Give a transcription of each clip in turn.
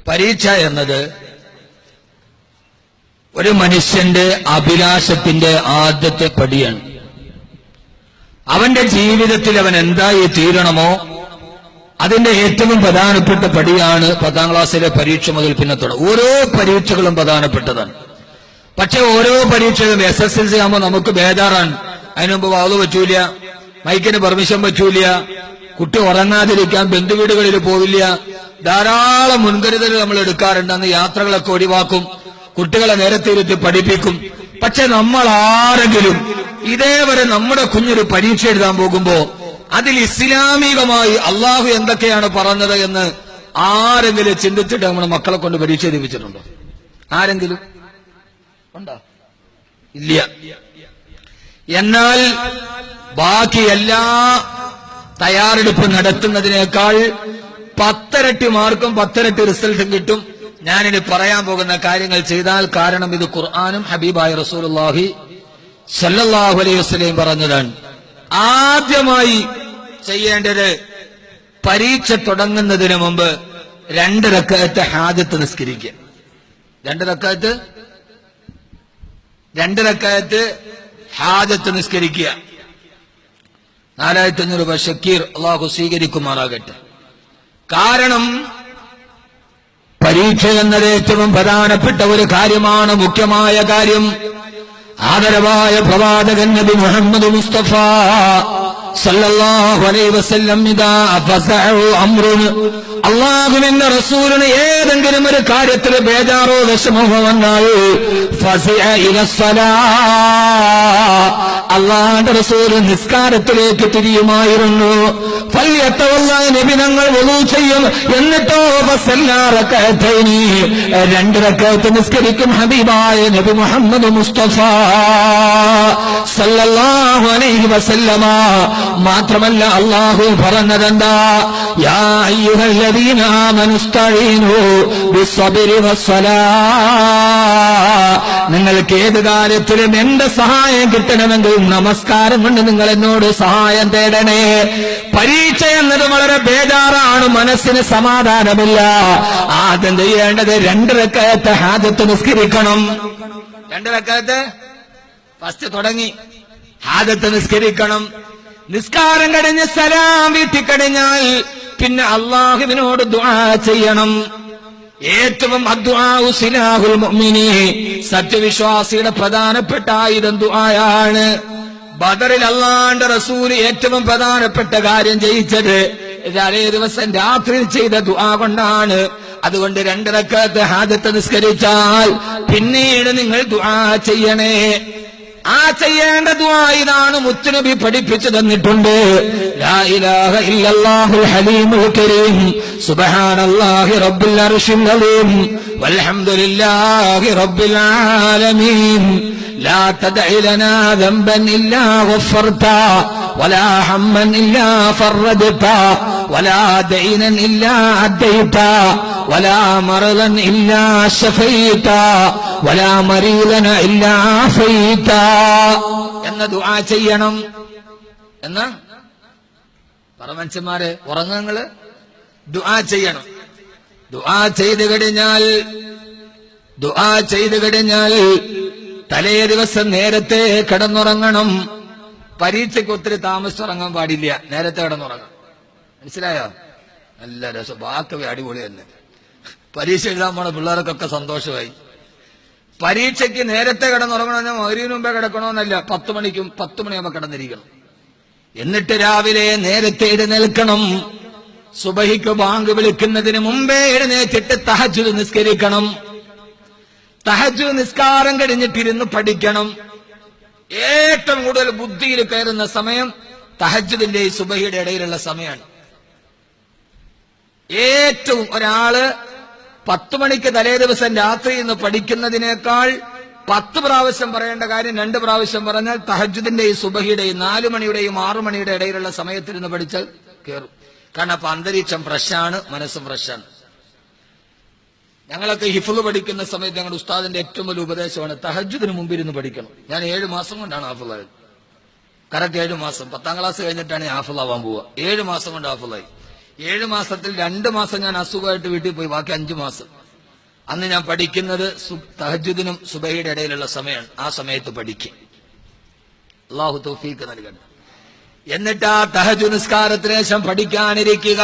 പരീക്ഷ എന്നത് ഒരു മനുഷ്യന്റെ അഭിലാഷത്തിന്റെ ആദ്യത്തെ പടിയാണ്. അവന്റെ ജീവിതത്തിൽ അവൻ എന്തായി തീരണമോ അതിന്റെ ഏറ്റവും പ്രധാനപ്പെട്ട പടിയാണ് 10ാം ക്ലാസ്സിലെ പരീക്ഷ മുതൽ പിന്നെ തുടങ്ങും. ഓരോ പരീക്ഷകളും പ്രധാനപ്പെട്ടതാണ്. പക്ഷെ ഓരോ പരീക്ഷകളും SSLC ആകുമ്പോൾ നമുക്ക് ബേജാറാണ്. അതിനുമുമ്പ് വാതു പറ്റൂല, മൈക്കിന് പെർമിഷൻ പറ്റൂല, കുട്ടി ഉറങ്ങാതിരിക്കാൻ ബന്ധുവീടുകളിൽ പോവില്ല, ധാരാളം മുൻകരുതൽ നമ്മൾ എടുക്കാറുണ്ട്. അന്ന് യാത്രകളൊക്കെ ഒഴിവാക്കും, കുട്ടികളെ നേരത്തെ ഇരുത്തി പഠിപ്പിക്കും. പക്ഷെ നമ്മൾ ആരെങ്കിലും ഇതേവരെ നമ്മുടെ കുഞ്ഞൊരു പരീക്ഷ എഴുതാൻ പോകുമ്പോ അതിൽ ഇസ്ലാമികമായി അള്ളാഹു എന്തൊക്കെയാണ് പറഞ്ഞത് എന്ന് ആരെങ്കിലും ചിന്തിച്ചിട്ട് നമ്മുടെ മക്കളെ കൊണ്ട് പരീക്ഷ എഴുതിപ്പിച്ചിട്ടുണ്ടോ? ആരെങ്കിലും ഉണ്ടോ? ഇല്ല. എന്നാൽ ബാക്കി എല്ലാ തയ്യാറെടുപ്പ് നടത്തുന്നതിനേക്കാൾ 10 ഇരട്ടി മാർക്കും 10 ഇരട്ടി റിസൾട്ടും കിട്ടും ഞാനിനി പറയാൻ പോകുന്ന കാര്യങ്ങൾ ചെയ്താൽ. കാരണം ഇത് ഖുർആനും ഹബീബായ റസൂലുള്ളാഹി സ്വല്ലല്ലാഹു അലൈഹി വസല്ലം പറഞ്ഞതാണ്. ആദ്യമായി ചെയ്യേണ്ടത് പരീക്ഷ തുടങ്ങുന്നതിന് മുമ്പ് 2 റക്അത്ത് ഹാജത്ത് നിസ്കരിക്കുക. 2 റക്അത്ത് ഹാജത്ത് നിസ്കരിക്കുക. 4500 രൂപ ഷക്കീർ അള്ളാഹു സ്വീകരിക്കുമാറാകട്ടെ. കാരണം പരീക്ഷ എന്നത് ഏറ്റവും പ്രധാനപ്പെട്ട ഒരു കാര്യമാണ്, മുഖ്യമായ കാര്യം. ആദരവായ പ്രവാചകൻ നബി മുഹമ്മദ് മുസ്തഫ സല്ലല്ലാഹു അലൈഹി വസല്ലം ഇദാ ഫസഅു അംറുൻ, അല്ലാഹുവിന്റെ റസൂലിന് ഏതെങ്കിലും ഒരു കാര്യത്തിൽ ബേജാറോ വിഷമമോ വന്നാൽ ഫസിഅ ഇലസ്സലാ, അല്ലാഹുവിന്റെ റസൂൽ നിസ്കാരത്തിലേക്ക് തിരിയുമായിരുന്നു. ഫൽയതവല്ല, നബി തങ്ങൾ വുളൂ ചെയ്യും, എന്നിട്ടോ ഫസല്ലാ റകഅതൈനി, 2 റക്അത്ത് നിസ്കരിക്കും ഹബീബായ നബി മുഹമ്മദ് മുസ്തഫ സല്ലല്ലാഹു അലൈഹി വസല്ലമ. മാത്രമല്ല അല്ലാഹു പറഞ്ഞതെന്താ? യാ അയ്യുഹല്ലദീന ആമനു ഇസ്തഈനു ബിസ്സബ്രി വസ്സലാ, നിങ്ങൾക്ക് ഏത് കാര്യത്തിലും എന്റെ സഹായം കിട്ടണമെങ്കിൽ നമസ്കാരം കൊണ്ട് നിങ്ങൾ എന്നോട് സഹായം തേടണേ. പരീക്ഷ എന്നത് വളരെ ബേജാറാണ്, മനസ്സിന് സമാധാനമില്ല. ആദ്യം ചെയ്യേണ്ടത് 2 റക്അത്ത് ഹാജത്ത് നിസ്കരിക്കണം. 2 റക്അത്ത് ഫസ്റ്റ് തുടങ്ങി, ഹാജത്ത് നിസ്കരിക്കണം. നിസ്കാരം കഴിഞ്ഞ് സലാം വീട്ടിക്കഴിഞ്ഞാൽ പിന്നെ അള്ളാഹുവിനോട് ദുആ ചെയ്യണം. ഏറ്റവും അദ്ദുആഉ സിലാഹുൽ മുഅ്മിനി, സത്യവിശ്വാസിയുടെ പ്രധാനപ്പെട്ട ആയുധം ദുആയാണ്. ബദറിൽ അല്ലാഹുവിന്റെ റസൂൽ ഏറ്റവും പ്രധാനപ്പെട്ട കാര്യം ചെയ്യിച്ചത് തലേ ദിവസം രാത്രി ചെയ്ത ദുആ കൊണ്ടാണ്. അതുകൊണ്ട് 2 റക്അത്ത് ഹാജത്ത് നിസ്കരിച്ചാൽ പിന്നീട് നിങ്ങൾ ദുആ ചെയ്യണേ. ആ ചെയ്യേണ്ട ദുആ ഇതാണ്, മുത്തുനബി പഠിപ്പിച്ചു തന്നിട്ടുണ്ട്. ലാ ഇലാഹ ഇല്ലല്ലാഹുൽ ഹലീമുൽ കരീം, സുബ്ഹാനല്ലാഹി റബ്ബിൽ അർശിൽ അലീം, വൽഹംദുലില്ലാഹി റബ്ബിൽ ആലമീൻ. ലാ തദ്ഇ ലനാ ദംബൻ ഇല്ലാ ഗഫർതാ, വലാ ഹമ്മൻ ഇല്ലാ ഫറദ്താ, വലാ ദൈനൻ ഇല്ലാ അദ്ദൈതാ, വലാ മറദൻ ഇല്ലാ ശഫൈതാ, വലാ മരീദൻ ഇല്ലാ ആഫൈതാ എന്ന ദുആ ചെയ്യണം. എന്ന് മനുഷ്യന്മാരെ ഉറങ്ങങ്ങള് ദുആ ചെയ്യണം. ദുആ ചെയ്തു കഴിഞ്ഞാൽ തലേ ദിവസം നേരത്തെ കിടന്നുറങ്ങണം. പരീക്ഷയ്ക്ക് ഒത്തിരി താമസിച്ചുറങ്ങാൻ പാടില്ല, നേരത്തെ കിടന്നുറങ്ങണം. മനസ്സിലായോ? നല്ല രസം, ബാക്കി അടിപൊളി തന്നെ. പരീക്ഷ എഴുതാൻ പോണ പിള്ളേർക്കൊക്കെ സന്തോഷമായി. പരീക്ഷയ്ക്ക് നേരത്തെ കിടന്നുറങ്ങണമെന്ന് മഗ്‌രിബിന് മുമ്പേ കിടക്കണമെന്നല്ല, 10 മണിയാകുമ്പോ കിടന്നിരിക്കണം. എന്നിട്ട് രാവിലെ നേരത്തെ എഴുന്നേൽക്കണം. സുബഹിക്ക് ബാങ്ക് വിളിക്കുന്നതിന് മുമ്പേ എഴുന്നേറ്റിട്ട് തഹജ്ജുദ് നിസ്കരിക്കണം. തഹജ്ജുദ് നിസ്കാരം കഴിഞ്ഞിട്ടിരുന്ന് പഠിക്കണം. ഏറ്റവും കൂടുതൽ ബുദ്ധിയിൽ കയറുന്ന സമയം തഹജ്ജുദിന്റെ സുബഹിയുടെ ഇടയിലുള്ള സമയമാണ്. ഏറ്റവും ഒരാള് 10 മണിക്ക് തലേ ദിവസം രാത്രി നിന്ന് പഠിക്കുന്നതിനേക്കാൾ 10 പ്രാവശ്യം പറയേണ്ട കാര്യം 2 പ്രാവശ്യം പറഞ്ഞാൽ തഹജ്ജുദിന്റെയും സുബഹിയുടെയും 4 മണിയുടെയും 6 മണിയുടെ ഇടയിലുള്ള സമയത്തിരുന്ന് പഠിച്ചാൽ കയറും. കാരണം അപ്പൊ അന്തരീക്ഷം ഫ്രഷാണ്, മനസ്സും ഫ്രഷാണ്. ഞങ്ങളൊക്കെ ഹിഫ്ള് പഠിക്കുന്ന സമയത്ത് ഞങ്ങളുടെ ഉസ്താദിന്റെ ഏറ്റവും വലിയ ഉപദേശമാണ് തഹജ്ജുദിന് മുമ്പിരുന്ന് പഠിക്കണം. ഞാൻ 7 മാസം കൊണ്ടാണ് ഹാഫിളായത്. കറക്റ്റ് 7 മാസം. 10ാം ക്ലാസ് കഴിഞ്ഞിട്ടാണ് ഹാഫിളാവാൻ പോവുക. 7 മാസം കൊണ്ട് ഹാഫിളായി. 7 മാസത്തിൽ 2 മാസം ഞാൻ അസുഖമായിട്ട് വീട്ടിൽ പോയി, ബാക്കി 5 മാസം. അന്ന് ഞാൻ പഠിക്കുന്നത് തഹജ്ജുദിനും സുബഹിയുടെ ഇടയിലുള്ള സമയമാണ്. ആ സമയത്ത് പഠിക്കും. അല്ലാഹു തൗഫീഖ് നൽകട്ടെ. എന്നിട്ട് ആ തഹജ്ജുദ് നിസ്കാരത്തിന് ശേഷം പഠിക്കാനിരിക്കുക.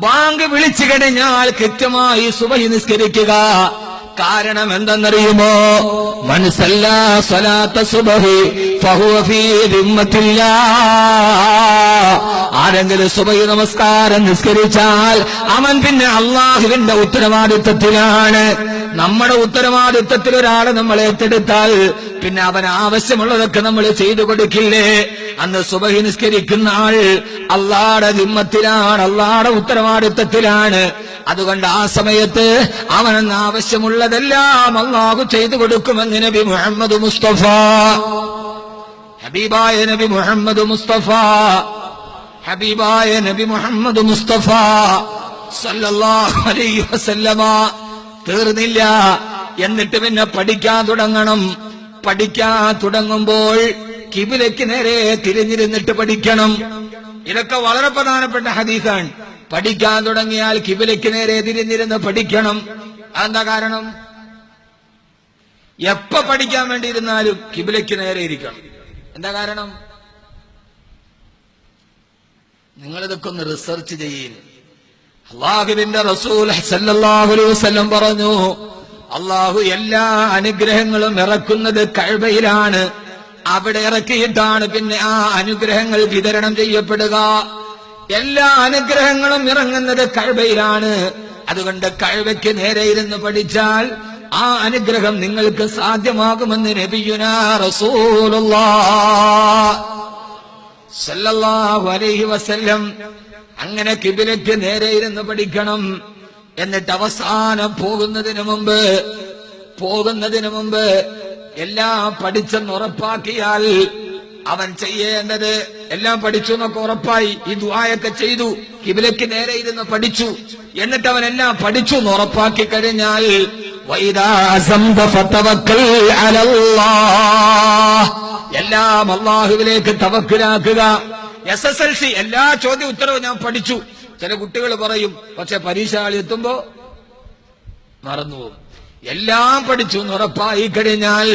ബാങ്ക് വിളിച്ചു കഴിഞ്ഞാൽ കൃത്യമായി സുബഹി നിസ്കരിക്കുക. കാരണം എന്തെന്നറിയുമോ? മൻ സല്ലാ സ്വലാത്ത സുബ്ഹി ഫഹുവ ഫീ ദിമ്മത്തില്ലാഹ്. ആരെങ്കിലും സുബഹി നമസ്കാരം നിസ്കരിച്ചാൽ അവൻ പിന്നെ അള്ളാഹുവിന്റെ ഉത്തരവാദിത്വത്തിലാണ്. നമ്മുടെ ഉത്തരവാദിത്വത്തിൽ ഒരാളെ നമ്മൾ ഏറ്റെടുത്താൽ പിന്നെ അവൻ ആവശ്യമുള്ളതൊക്കെ നമ്മൾ ചെയ്തു കൊടുക്കില്ലേ? അന്ന് സുബഹി നിസ്കരിക്കുന്ന ആൾ അള്ളാഹുടെ ദിമ്മത്തിലാണ്, അള്ളാഹുടെ ഉത്തരവാദിത്വത്തിലാണ്. അതുകൊണ്ട് ആ സമയത്ത് അവനെന്ന് ആവശ്യമുള്ളതെല്ലാം അള്ളാഹു ചെയ്തു കൊടുക്കുമെന്ന് നബി മുഹമ്മദ് മുസ്തഫ, ഹബീബായ നബി മുഹമ്മദ് മുസ്തഫ, ഹബീബായ നബി മുഹമ്മദ് മുസ്തഫ സല്ലല്ലാഹു അലൈഹി വസല്ലമ. തീർന്നില്ല. എന്നിട്ട് പിന്നെ പഠിക്കാൻ തുടങ്ങണം. പഠിക്കാൻ തുടങ്ങുമ്പോൾ കിബിലയ്ക്ക് നേരെ തിരിഞ്ഞിരുന്നിട്ട് പഠിക്കണം. ഇതൊക്കെ വളരെ പ്രധാനപ്പെട്ട ഹദീസാണ്. പഠിക്കാൻ തുടങ്ങിയാൽ കിബിലയ്ക്ക് നേരെ തിരിഞ്ഞിരുന്ന് പഠിക്കണം. അതെന്താ കാരണം? എപ്പ പഠിക്കാൻ വേണ്ടിയിരുന്നാലും കിബിലയ്ക്ക് നേരെ ഇരിക്കണം. എന്താ കാരണം? നിങ്ങളിതൊക്കെ ഒന്ന് റിസർച്ച് ചെയ്യും. അല്ലാഹുവിന്റെ റസൂൽ സല്ലല്ലാഹു അലൈഹി വസല്ലം പറഞ്ഞു, അല്ലാഹു എല്ലാ അനുഗ്രഹങ്ങളും ഇറക്കുന്നത് കഅബയിലാണ്. അവിടെ ഇറക്കിയിട്ടാണ് പിന്നെ ആ അനുഗ്രഹങ്ങൾ വിതരണം ചെയ്യപ്പെടുക. എല്ലാ അനുഗ്രഹങ്ങളും ഇറങ്ങുന്നത് കഅബയിലാണ്. അതുകൊണ്ട് കഅബയ്ക്ക് നേരെ ഇരുന്ന് പഠിച്ചാൽ ആ അനുഗ്രഹം നിങ്ങൾക്ക് സാധ്യമാകുമെന്ന് നബിയുനാ റസൂലുള്ളാഹ് സല്ലല്ലാഹു അലൈഹി വസല്ലം. അങ്ങനെ കിബിലയ്ക്ക് നേരെ ഇരുന്ന് പഠിക്കണം. എന്നിട്ട് അവസാനം പോകുന്നതിന് മുമ്പ് എല്ലാം പഠിച്ചെന്ന് ഉറപ്പാക്കിയാൽ അവൻ ചെയ്യേണ്ടത് എല്ലാം പഠിച്ചു എന്നൊക്കെ ഉറപ്പായി. ഈ ദുആയൊക്കെ ചെയ്തു, കിബിലയ്ക്ക് നേരെ ഇരുന്ന് പഠിച്ചു. എന്നിട്ട് അവൻ എല്ലാം പഠിച്ചു എന്ന് ഉറപ്പാക്കി കഴിഞ്ഞാൽ എല്ലാം അല്ലാഹുവിലേക്ക് തവക്കുലാക്കുക. SSLC എല്ലാ ചോദ്യ ഉത്തരവും ഞാൻ പഠിച്ചു. ചില കുട്ടികൾ പറയും, പക്ഷെ പരീക്ഷ എത്തുമ്പോ മറന്നുപോകും. എല്ലാം പഠിച്ചു എന്ന് ഉറപ്പായി കഴിഞ്ഞാൽ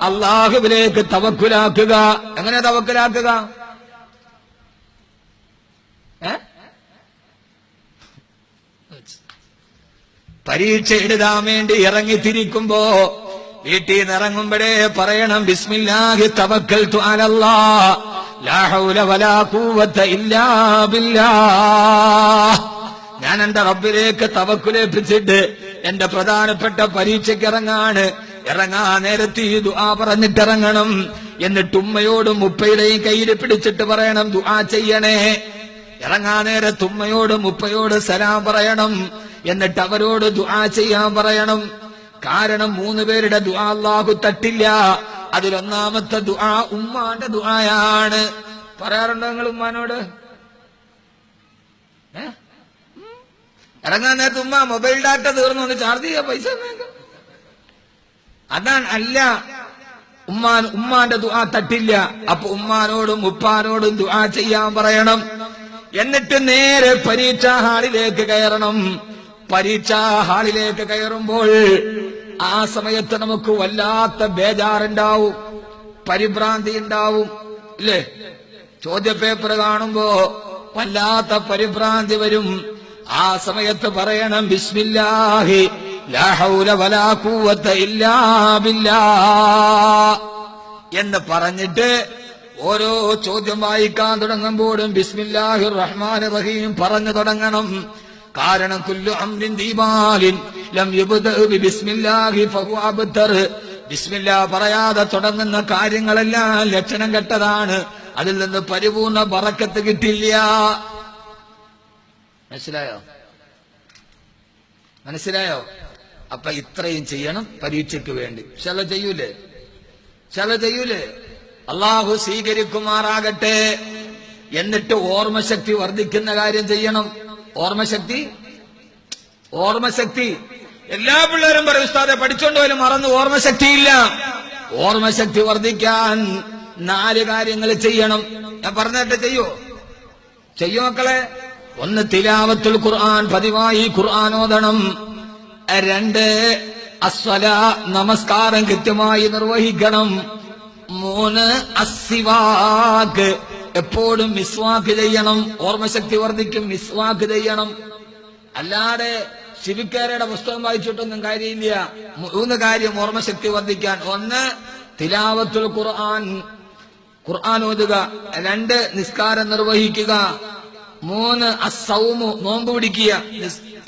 അല്ലാഹുവിലേക്ക് തവക്കുലാക്കുക. എങ്ങനെ തവക്കുലാക്കുക? പരീക്ഷ എഴുതാൻ വേണ്ടി ഇറങ്ങിത്തിരിക്കുമ്പോ വീട്ടിൽ നിന്ന് ഇറങ്ങുമ്പോഴേ പറയണം, ബിസ്മില്ലാഹി തവക്കൽതു അലല്ലാഹ് ലാ ഹൗല വലാ ഖുവത ഇല്ലാ ബില്ലാഹ്. ഞാൻ എന്റെ റബ്ബിലേക്ക് തവക്കുലേൽപ്പിച്ചിട്ട് എന്റെ പ്രധാനപ്പെട്ട പരീക്ഷയ്ക്ക് ഇറങ്ങാ നേരത്തെ ഈ ദുആ പറഞ്ഞിട്ടിറങ്ങണം. എന്നിട്ട് ഉമ്മയോടും ഉപ്പയുടെയും കയ്യിൽ പിടിച്ചിട്ട് പറയണം, ദുആ ചെയ്യണേ. ഇറങ്ങാ നേരത്ത് ഉമ്മയോടും ഉപ്പയോട് സലാം പറയണം. എന്നിട്ട് അവരോട് ദുആ ചെയ്യാൻ പറയണം. കാരണം 3 പേരുടെ ദുആ അല്ലാഹു തട്ടില്ല. അതിലൊന്നാമത്തെ ദുആ ഉമ്മാന്റെ ദുആയാണ്. പറയാറുണ്ടോ നിങ്ങൾ ഉമ്മാനോട്? ഇറങ്ങാൻ നേരത്ത് ഉമ്മ മൊബൈൽ ഡാറ്റ തീർന്നു, ഒന്ന് ചാർജ് ചെയ്യാ പൈസ. അതാണ് അല്ല, ഉമ്മാന്റെ ദുആ തട്ടില്ല. അപ്പൊ ഉമ്മാനോടും ഉപ്പാനോടും ദുആ ചെയ്യാൻ പറയണം. എന്നിട്ട് നേരെ പരീക്ഷാ ഹാളിലേക്ക് കയറണം. പരീക്ഷാ ഹാളിലേക്ക് കയറുമ്പോൾ ആ സമയത്ത് നമുക്ക് വല്ലാത്ത ബേജാറുണ്ടാവും, പരിഭ്രാന്തി ഉണ്ടാവും, ഇല്ലേ? ചോദ്യപേപ്പർ കാണുമ്പോ വല്ലാത്ത പരിഭ്രാന്തി വരും. ആ സമയത്ത് പറയണം, ബിസ്മില്ലാഹി ലാ ഹൗല വലാ ഖുവത ഇല്ലാ ബില്ലാഹ് എന്ന് പറഞ്ഞിട്ട് ഓരോ ചോദ്യം വായിക്കാൻ തുടങ്ങുമ്പോഴും ബിസ്മില്ലാഹിർ റഹ്മാനിർ റഹീം പറഞ്ഞു തുടങ്ങണം. കാരണം കുല്ലു അംരിൻ ദീബാലിൻ ലം യുബ്ദഅ ബിസ്മില്ലാഹി ഫഹുവ അബ്തർ. ബിസ്മില്ലാ പറയാതെ തുടങ്ങുന്ന കാര്യങ്ങളെല്ലാം ലക്ഷണം കെട്ടതാണ്. അതിൽ നിന്ന് പരിപൂർണ ബറക്കത്ത് കിട്ടില്ല. മനസ്സിലായോ? അപ്പൊ ഇത്രയും ചെയ്യണം പരീക്ഷയ്ക്ക് വേണ്ടി. ചില ചെയ്യൂലേ? അള്ളാഹു സ്വീകരിക്കുമാറാകട്ടെ. എന്നിട്ട് ഓർമ്മശക്തി വർദ്ധിക്കുന്ന കാര്യം ചെയ്യണം. ഓർമ്മശക്തി എല്ലാ പിള്ളേരും പറയും, ഉസ്താദെ പഠിച്ചോണ്ട് പോലും മറന്നു, ഓർമ്മശക്തിയില്ല. ഓർമ്മശക്തി വർദ്ധിക്കാൻ 4 കാര്യങ്ങൾ ചെയ്യണം. ഞാൻ പറഞ്ഞിട്ട് ചെയ്യോ മക്കളെ? 1 തിലാവത്തുൽ ഖുർആൻ, പതിവായി ഖുർആൻ ഓതണം. 2 അസ്വലാ, നമസ്കാരം കൃത്യമായി നിർവഹിക്കണം. 3 അസ്സിവാക്ക്, എപ്പോഴും മിസ്വാക്ക് ചെയ്യണം. ഓർമ്മശക്തി വർദ്ധിക്കും, മിസ്വാക്ക് ചെയ്യണം. അല്ലാതെ ശിബിക്കാരുടെ പുസ്തകം വായിച്ചിട്ടൊന്നും കാര്യമില്ല. 3 കാര്യം ഓർമ്മശക്തി വർദ്ധിക്കാൻ. 1 തിലാവത്തുൽ ഖുർആൻ, ഖുർആൻ ഓതുക. 2 നിസ്കാരം നിർവഹിക്കുക. 3 അസ്സൗമു, നോമ്പ് പിടിക്കുക.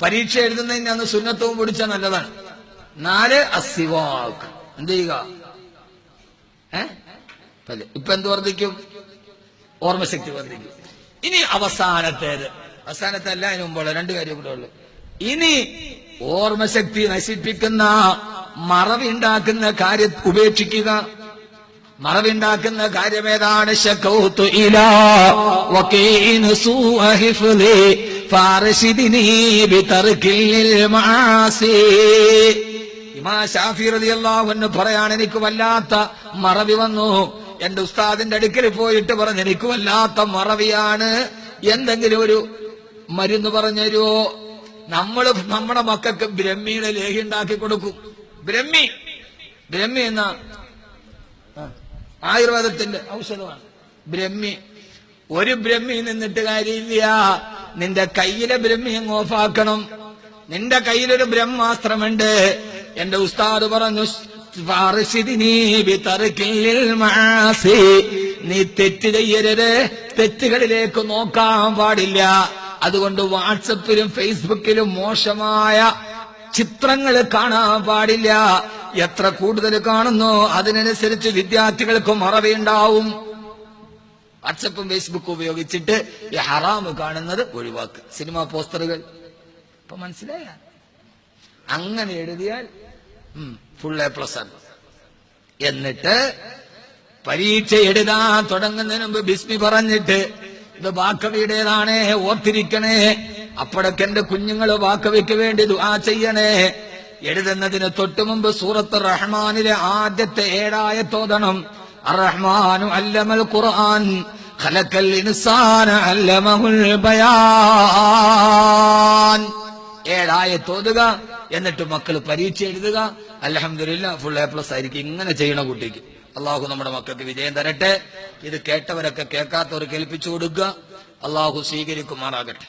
പരീക്ഷ എഴുതുന്നതിന് അന്ന് സുന്നത്തവും പിടിച്ചാൽ നല്ലതാണ്. 4 അസ്സിവാക്ക്, എന്ത് ചെയ്യുക? ഇപ്പൊ എന്ത് വർദ്ധിക്കും? ഓർമ്മശക്തി വർദ്ധിക്കും. ഇനി അവസാനത്തേത്, അവസാനത്തല്ല, അതിന് മുമ്പുള്ള 2 കാര്യം കൂടെ ഉള്ളു. ഇനി ഓർമ്മശക്തി നശിപ്പിക്കുന്ന മറവിണ്ടാക്കുന്ന കാര്യം ഉപേക്ഷിക്കുക. മറവിണ്ടാക്കുന്ന കാര്യം ഏതാണ്? ശകൗതു ഇലാ വകീന സൂഅ ഹിഫ്ളി ഫാർഷിദിനി ബിതർകിൽ മആസി. ഇമാം ശാഫി റളിയല്ലാഹു അൻഹു പറയാണ്, എനിക്ക് വല്ലാത്ത മറവി വന്നു. എന്റെ ഉസ്താദിന്റെ അടുക്കൽ പോയിട്ട് പറഞ്ഞു, എനിക്ക് വല്ലാത്ത മറവിയാണ്, എന്തെങ്കിലും ഒരു മരുന്ന് പറഞ്ഞുതരുമോ? നമ്മുടെ മക്കൾക്ക് ബ്രഹ്മിയുടെ ലേഹ്യം ഉണ്ടാക്കി കൊടുക്കും. ബ്രഹ്മി എന്ന ആയുർവേദത്തിന്റെ ഔഷധമാണ് ബ്രഹ്മി. ഒരു ബ്രഹ്മി നിന്നിട്ട് കാര്യമില്ല. നിന്റെ കയ്യിലെ ബ്രഹ്മി അങ്ങ് ഓഫാക്കണം. നിന്റെ കയ്യിലൊരു ബ്രഹ്മാസ്ത്രമുണ്ട്. എന്റെ ഉസ്താദ് പറഞ്ഞു, നീ തെറ്റ് ചെയ്യരുത്, തെറ്റുകളിലേക്ക് നോക്കാൻ പാടില്ല. അതുകൊണ്ട് വാട്സപ്പിലും ഫേസ്ബുക്കിലും മോശമായ ചിത്രങ്ങൾ കാണാൻ പാടില്ല. എത്ര കൂടുതൽ കാണുന്നോ അതിനനുസരിച്ച് വിദ്യാർത്ഥികൾക്ക് മറവിയുണ്ടാവും. വാട്സപ്പും ഫേസ്ബുക്കും ഉപയോഗിച്ചിട്ട് ഈ ഹറാമ് കാണുന്നത് ഒഴിവാക്കുക. സിനിമാ പോസ്റ്ററുകൾ ഇപ്പൊ മനസ്സിലായ? അങ്ങനെ എഴുതിയാൽ ഫുൾ A+ ആണ്. എന്നിട്ട് പരീക്ഷ എഴുതാൻ തുടങ്ങുന്നതിന് മുമ്പ് ബിസ്മി പറഞ്ഞിട്ട്, ഇത് ബാക്കവിയുടേതാണേ, ഓർത്തിരിക്കണേ. അപ്പോഴൊക്കെ എന്റെ കുഞ്ഞുങ്ങൾ ബാക്കവിക്ക് വേണ്ടി ദുആ ചെയ്യണേ. എഴുതുന്നതിന് തൊട്ടു മുമ്പ് സൂറത്ത് റഹ്മാനിലെ ആദ്യത്തെ 7 ആയത്ത് ഓതണം. അർ-റഹ്മാനു അല്ലമൽ ഖുർആൻ ഖലഖൽ ഇൻസാന അല്ലമഹുൽ ബയാൻ. 7 ആയത്ത് ഓതുക. എന്നിട്ട് മക്കൾ പരീക്ഷ എഴുതുക. അൽഹംദുലില്ലാഹ് ഫുൾ A+ ആയിരിക്കും. ഇങ്ങനെ ചെയ്യണ കുട്ടിക്ക് അള്ളാഹു നമ്മുടെ മക്കൾക്ക് വിജയം തരട്ടെ. ഇത് കേട്ടവരൊക്കെ കേൾക്കാത്തവർ കേൾപ്പിച്ചു കൊടുക്കുക. അള്ളാഹു സ്വീകരിക്കുമാറാകട്ടെ.